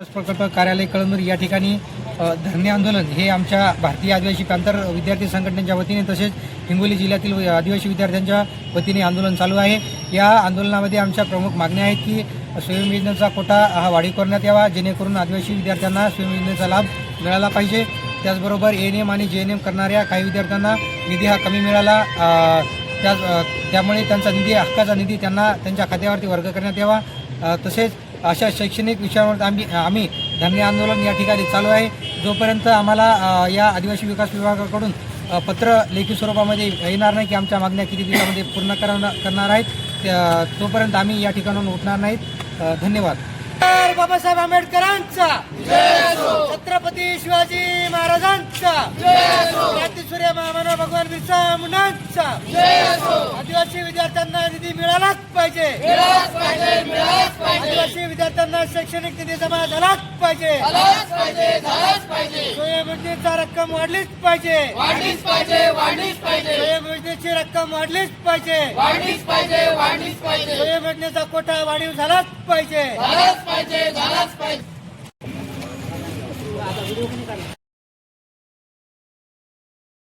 प्रकल्प कार्यालय कळमनुर या ठिकाणी धरणे आंदोलन हे आमच्या भारतीय आदिवासी पॅंथर विद्यार्थी संघटनेच्या वतीने तसेच हिंगोली जिल्ह्यातील आदिवासी विद्यार्थ्यांच्या वतीने आंदोलन चालू आहे। या आंदोलनामध्ये आमच्या प्रमुख मागण्या आहेत की स्वयं योजनेचा कोटा हा वाढीव करण्यात यावा, जेणेकरून आदिवासी विद्यार्थ्यांना स्वयं योजनेचा लाभ मिळाला पाहिजे। त्याचबरोबर एएनएम आणि जेएनएम करणाऱ्या काही विद्यार्थ्यांना निधी हा कमी मिळाला, त्यामुळे त्यांचा निधी हक्काचा निधी त्यांना त्यांच्या खात्यावरती वर्ग करण्यात यावा। तसेच अशा शैक्षणिक विषयावर आम्ही धरणे आंदोलन या ठिकाणी चालू आहे। जोपर्यंत आम्हाला या आदिवासी विकास विभागाकडून पत्र लेखी स्वरूपामध्ये येणार नाही की आमच्या मागण्या किती दिवसामध्ये पूर्ण करणार आहेत, तोपर्यंत आम्ही या ठिकाणाहून उठणार नाहीत। धन्यवाद। बाबासाहेब आंबेडकरांचा छत्रपती शिवाजी महाराजांचा क्रांतीसूर्य महामानव भगवान बिरसा मुंडांचा आदिवासी विद्यार्थ्यांना निधी मिळालाच पाहिजे, आदिवासी विद्यार्थ्यांना शैक्षणिक निधी जमा झालाच पाहिजे, स्वयं योजनेचा रक्कम वाढलीच पाहिजे, स्वयं योजनेची रक्कम वाढलीच पाहिजे, स्वयं योजनेचा कोटा वाढीव झालाच पाहिजे।